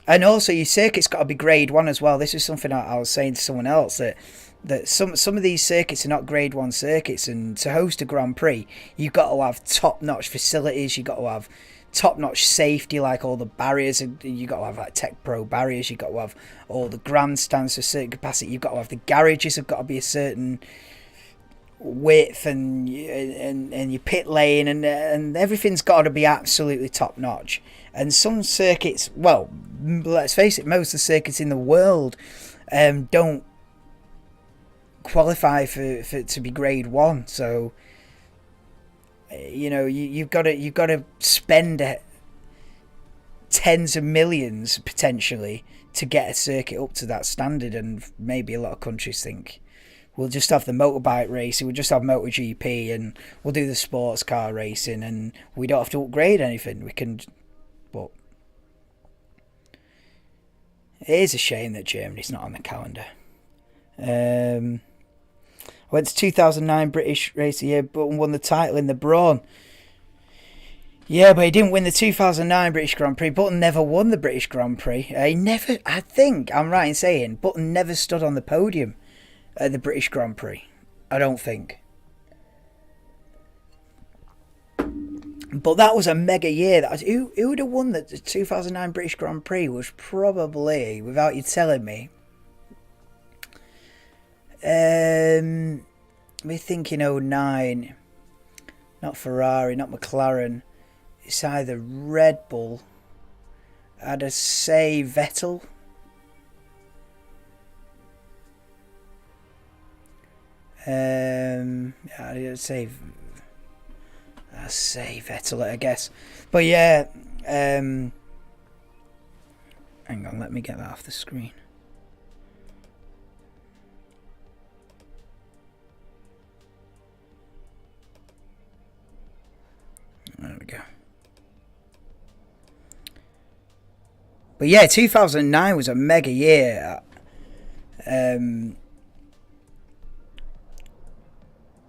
And also, your circuit's got to be grade 1 as well. This is something I was saying to someone else, that some of these circuits are not grade 1 circuits, and to host a Grand Prix, you've got to have top-notch facilities, you've got to have top-notch safety, like all the barriers, you've got to have like Tech Pro barriers, you've got to have all the grandstands for certain capacity, you've got to have the garages have got to be a certain width, and your pit lane, and everything's got to be absolutely top-notch. And some circuits, well, let's face it, most of the circuits in the world don't qualify for to be grade 1. So, you know, you've got to spend tens of millions potentially to get a circuit up to that standard. And maybe a lot of countries think we'll just have the motorbike racing, we'll just have MotoGP, and we'll do the sports car racing, and we don't have to upgrade anything. We can. But it is a shame that Germany's not on the calendar. I went to 2009 British Race of the Year, but won the title in the Brawn. Yeah, but he didn't win the 2009 British Grand Prix. Button never won the British Grand Prix. I think I'm right in saying Button never stood on the podium at the British Grand Prix. I don't think. But that was a mega year. Who would have won the 2009 British Grand Prix was probably, without you telling me, we're thinking 09, not Ferrari, not McLaren. It's either Red Bull, I'd say Vettel. I'd say Vettel, I guess. But yeah, hang on, let me get that off the screen. There we go. But yeah, 2009 was a mega year.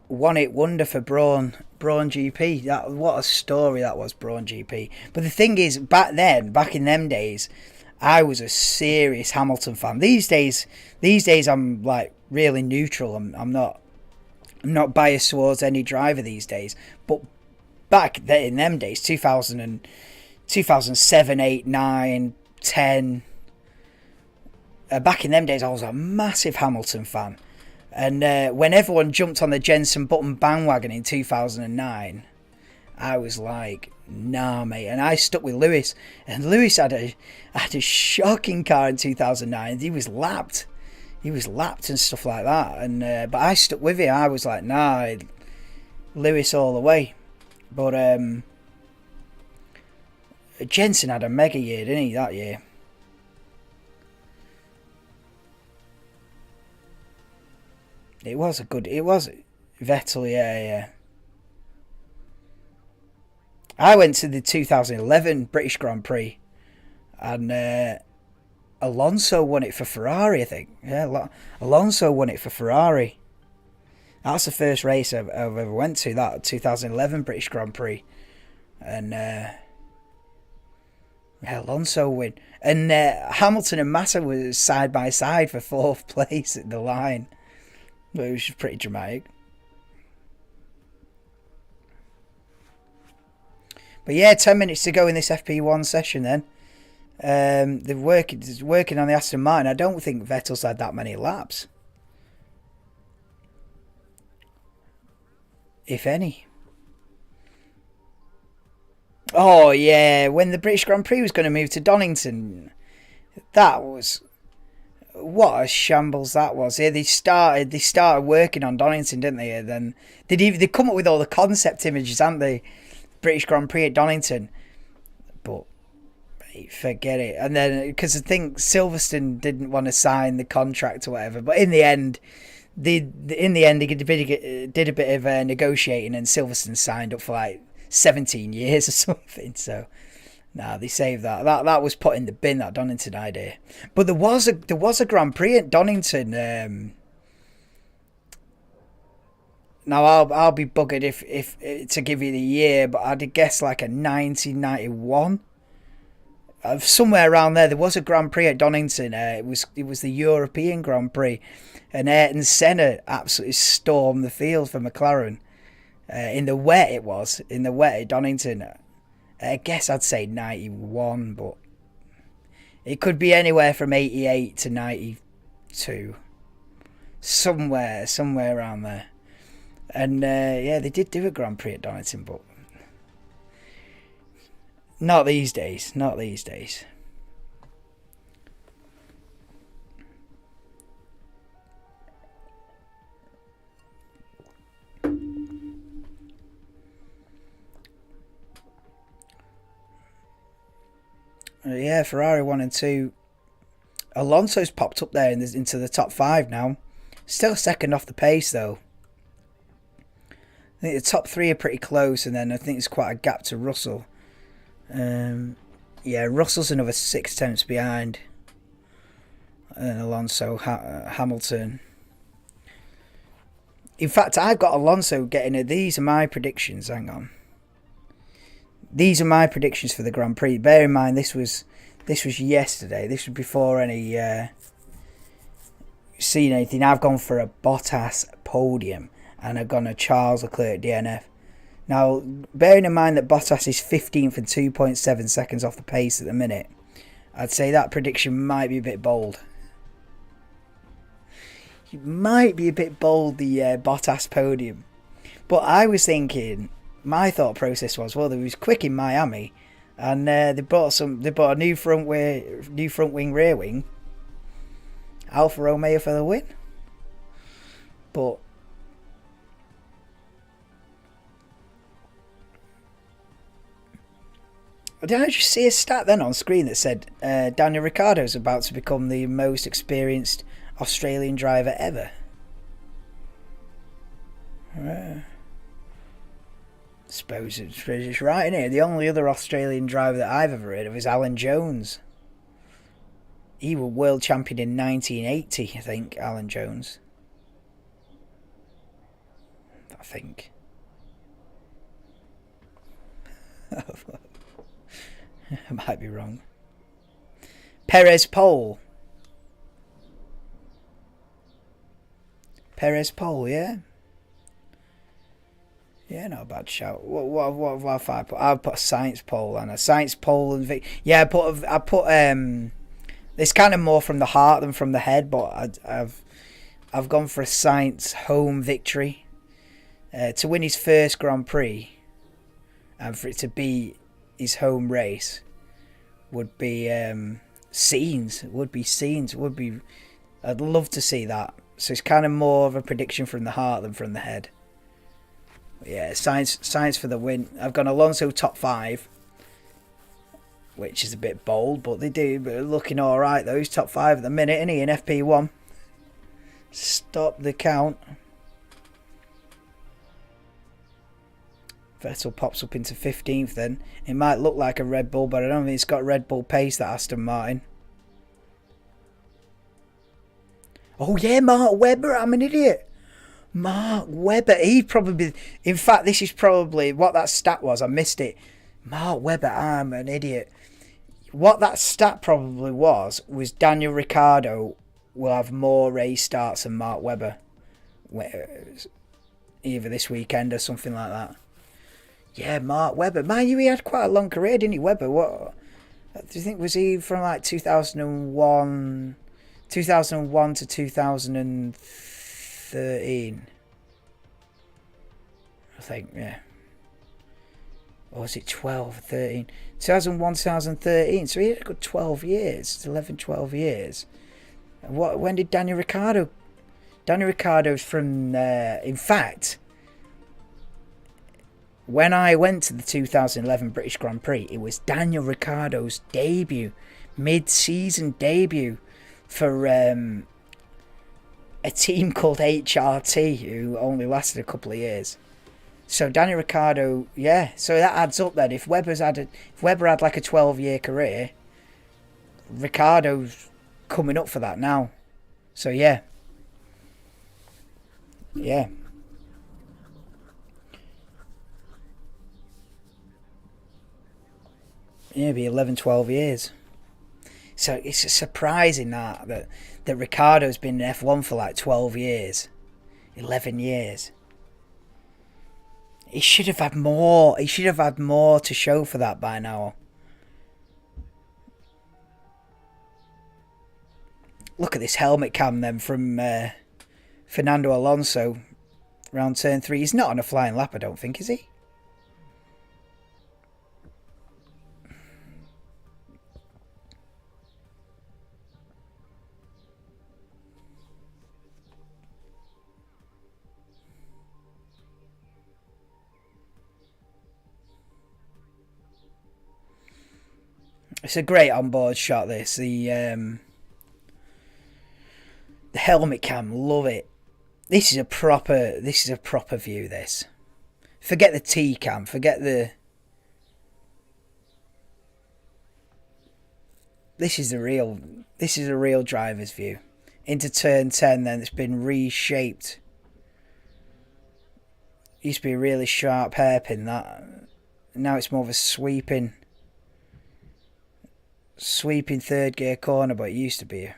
One-hit wonder for Brawn GP. What a story that was, Brawn GP. But the thing is, back in them days, I was a serious Hamilton fan. These days I'm like really neutral. I'm not biased towards any driver these days. But back then, in them days, 2007, 8, 9, 10. Back in them days, I was a massive Hamilton fan. And when everyone jumped on the Jenson Button bandwagon in 2009, I was like, nah, mate. And I stuck with Lewis. And Lewis had a shocking car in 2009. He was lapped and stuff like that. And but I stuck with him. I was like, nah, Lewis all the way. But Jenson had a mega year, didn't he, that year? It was Vettel, yeah. I went to the 2011 British Grand Prix, and Alonso won it for Ferrari, I think. Yeah, Alonso won it for Ferrari. That's the first race I've ever went to, that 2011 British Grand Prix. And Alonso win. And Hamilton and Massa were side by side for 4th place at the line. Which was pretty dramatic. But yeah, 10 minutes to go in this FP1 session then. They're working on the Aston Martin. I don't think Vettel's had that many laps. if any. Oh yeah, when the British Grand Prix was going to move to Donington, that was what a shambles that was. Yeah, they started working on Donington, didn't they? And then they come up with all the concept images, haven't they? British Grand Prix at Donington, but forget it. And then because I think Silverstone didn't want to sign the contract or whatever, but in the end, they did a bit of negotiating, and Silverstone signed up for like 17 years or something. So they saved that. That was put in the bin, that Donington idea. But there was a Grand Prix at Donington. Now I'll be buggered if to give you the year, but I'd guess like a 1991. Somewhere around there was a Grand Prix at Donington. It was the European Grand Prix, and Ayrton Senna absolutely stormed the field for McLaren. In the wet at Donington. I guess I'd say 91, but it could be anywhere from 88 to 92. Somewhere around there. And they did do a Grand Prix at Donington, but not these days. Ferrari 1 and 2. Alonso's popped up there into the top 5 now. Still second off the pace though. I think the top 3 are pretty close, and then I think there's quite a gap to Russell. Russell's another 6 tenths behind. And Alonso, Hamilton. In fact, I've got Alonso getting it. These are my predictions. Hang on. These are my predictions for the Grand Prix. Bear in mind, this was yesterday. This was before any seen anything. I've gone for a Bottas podium, and I've gone a Charles Leclerc DNF. Now, bearing in mind that Bottas is 15th and 2.7 seconds off the pace at the minute, I'd say that prediction might be a bit bold. It might be a bit bold, the Bottas podium. But I was thinking, my thought process was, well, they was quick in Miami, and they bought a new front wing, rear wing. Alfa Romeo for the win. But did I just see a stat then on screen that said Daniel Ricciardo is about to become the most experienced Australian driver ever? Suppose it's right, isn't it? The only other Australian driver that I've ever heard of is Alan Jones. He was world champion in 1980, I think, Alan Jones. I think. I might be wrong. Perez pole, yeah. Yeah, not a bad shout. What have I put? I've put a science poll and a science poll and I put it's kind of more from the heart than from the head, but I've gone for a science home victory to win his first Grand Prix, and for it to be his home race would be scenes. I'd love to see that. So it's kind of more of a prediction from the heart than from the head. Yeah, science for the win. I've gone Alonso top 5, which is a bit bold, but they're looking all right. Those top 5 at the minute, isn't he, in FP1? Stop the count. Vettel pops up into 15th then. It might look like a Red Bull, but I don't think it's got Red Bull pace, that Aston Martin. Oh yeah, Mark Webber, I'm an idiot. Mark Webber, he probably... In fact, this is probably what that stat was. I missed it. Mark Webber, I'm an idiot. What that stat probably was Daniel Ricciardo will have more race starts than Mark Webber. Either this weekend or something like that. Yeah, Mark Webber. Mind you, he had quite a long career, didn't he, Webber? What do you think? Was he from like 2001 to 2013? I think, yeah. Or was it 12, 13? 2001, 2013. So he had a good 12 years. 11, 12 years. When did Daniel Ricciardo... Daniel Ricciardo's from... in fact, when I went to the 2011 British Grand Prix, it was Daniel Ricciardo's debut. Mid-season debut for a team called HRT, who only lasted a couple of years. So Daniel Ricciardo, yeah, so that adds up then. If Webber had like a 12-year career, Ricciardo's coming up for that now. So yeah. Yeah. Yeah, it'd be 11, 12 years. So it's surprising that Ricciardo's been in F1 for like 12 years. 11 years. He should have had more. He should have had more to show for that by now. Look at this helmet cam then from Fernando Alonso round turn 3. He's not on a flying lap, I don't think, is he? It's a great onboard shot, this. The helmet cam, love it. This is a proper view, this. Forget the T cam, forget the... This is a real driver's view. Into turn 10 then, it's been reshaped. Used to be a really sharp hairpin, that. Now it's more of a sweeping third gear corner, but it used to be.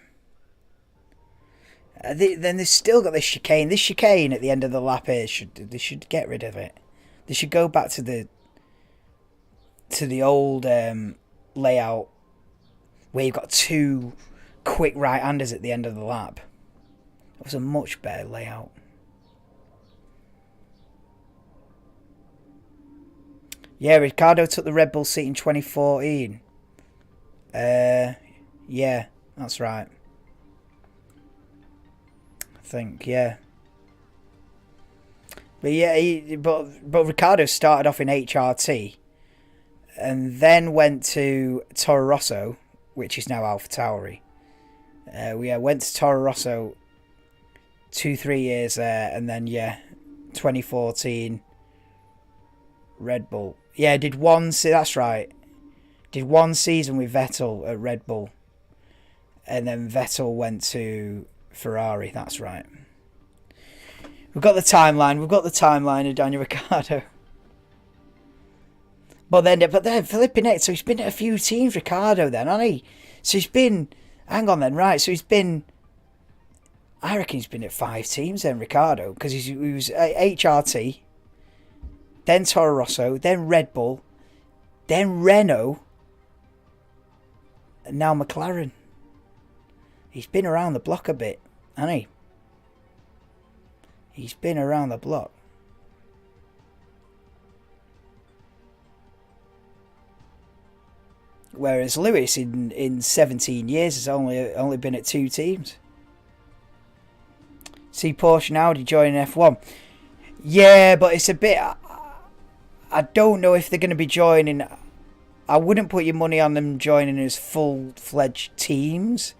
Then they've still got this chicane. This chicane at the end of the lap here, they should get rid of it. They should go back to the old layout where you've got 2 quick right-handers at the end of the lap. It was a much better layout. Yeah, Ricciardo took the Red Bull seat in 2014. Yeah, that's right. I think, yeah. But yeah, but Ricciardo started off in HRT and then went to Toro Rosso, which is now AlphaTauri. We went to Toro Rosso 2-3 years there, and then 2014 Red Bull. Yeah, that's right. Did 1 season with Vettel at Red Bull, and then Vettel went to Ferrari. That's right. We've got the timeline of Daniel Ricciardo. But then flipping it. So he's been at a few teams, Ricciardo. Then, hasn't he? So he's been. Hang on then, right? So he's been. I reckon he's been at 5 teams then, Ricciardo, because he was at HRT, then Toro Rosso, then Red Bull, then Renault, and now McLaren. He's been around the block a bit, hasn't he? He's been around the block. Whereas Lewis in 17 years has only been at 2 teams. See Porsche and Audi joining F1. Yeah, but it's a bit... I don't know if they're going to be joining... I wouldn't put your money on them joining as full-fledged teams.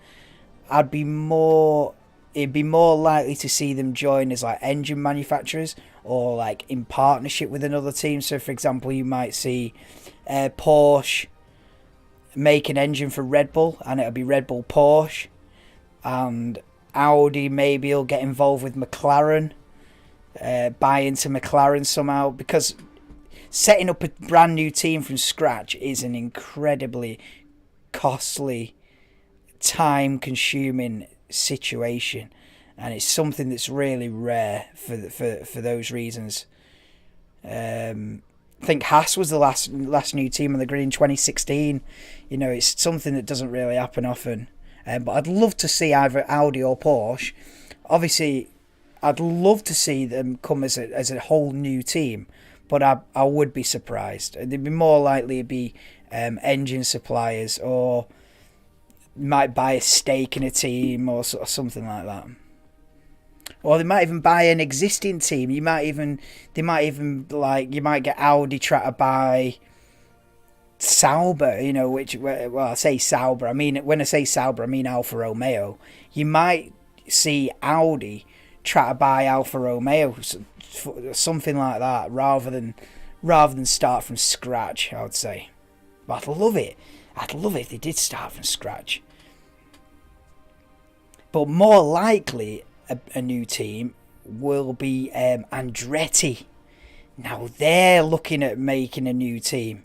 It'd be more likely to see them join as like engine manufacturers or like in partnership with another team. So for example, you might see Porsche make an engine for Red Bull and it'll be Red Bull Porsche, and Audi maybe will get involved with McLaren, buy into McLaren somehow, because setting up a brand new team from scratch is an incredibly costly, time consuming situation, and it's something that's really rare for those reasons. I think Haas was the last new team on the grid in 2016. You know, it's something that doesn't really happen often. But I'd love to see either Audi or Porsche. Obviously, I'd love to see them come as a whole new team, but I would be surprised. They'd be more likely to be engine suppliers, or might buy a stake in a team or something like that. Or they might even buy an existing team. You might even get Audi try to buy Sauber, I say Sauber. I mean, when I say Sauber, I mean Alfa Romeo. You might see Audi try to buy Alfa Romeo, something like that, rather than start from scratch. I would say, but I'd love it. I'd love it if they did start from scratch. But more likely, a new team will be Andretti. Now they're looking at making a new team.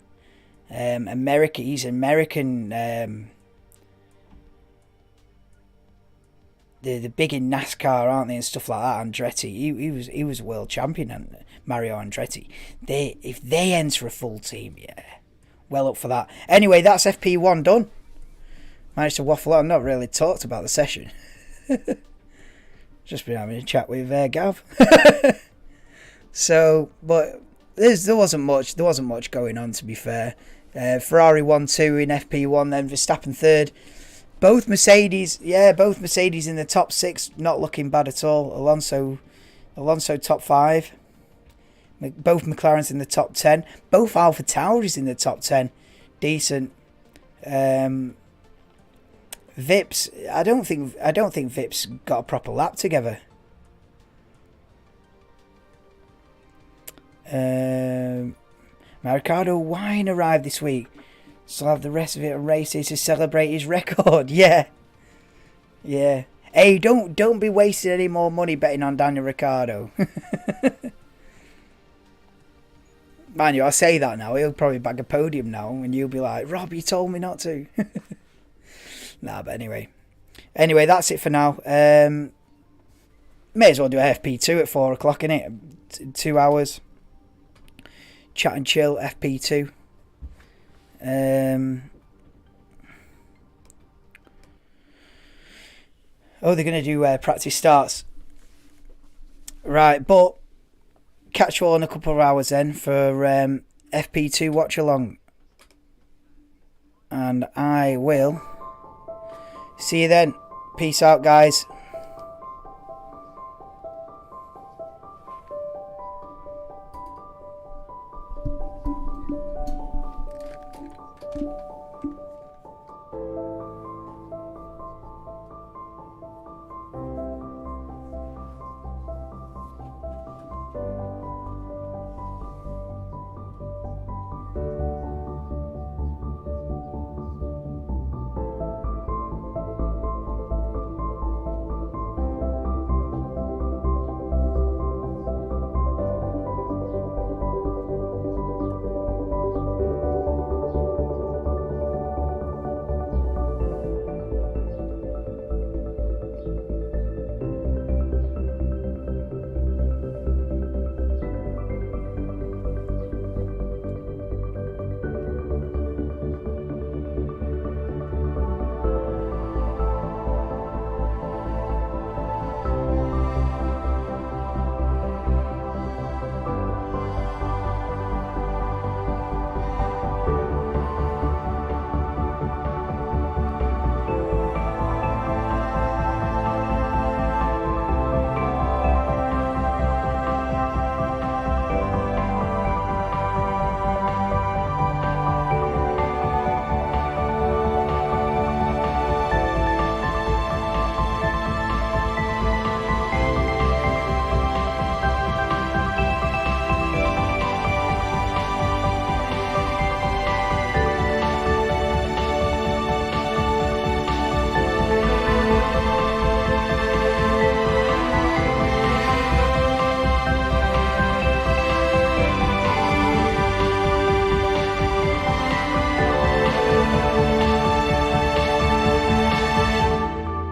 He's American. They're big in NASCAR, aren't they, and stuff like that. Andretti, he was world champion, and Mario Andretti. If they enter a full team, yeah, well up for that. Anyway, that's FP1 done. Managed to waffle on. Not really talked about the session. Just been having a chat with Gav. So, but there wasn't much going on, to be fair. Ferrari 1-2 in FP1, then Verstappen third. Both Mercedes in the top 6, not looking bad at all. Alonso top 5. Both McLarens in the top 10. Both Alpha Tauris in the top 10. Decent. Vips, I don't think Vips got a proper lap together. Ricardo Wine arrived this week. So I'll have the rest of it on races to celebrate his record. Yeah. Hey, don't be wasting any more money betting on Daniel Ricciardo. Mind you, I say that now. He'll probably bag a podium now, and you'll be like, Rob, you told me not to. Nah, but anyway, that's it for now. May as well do a FP2 at 4 o'clock, innit? 2 hours. Chat and chill, FP2. They're going to do practice starts. Right, but catch you all in a couple of hours then for FP2 watch along. And I will see you then. Peace out, guys.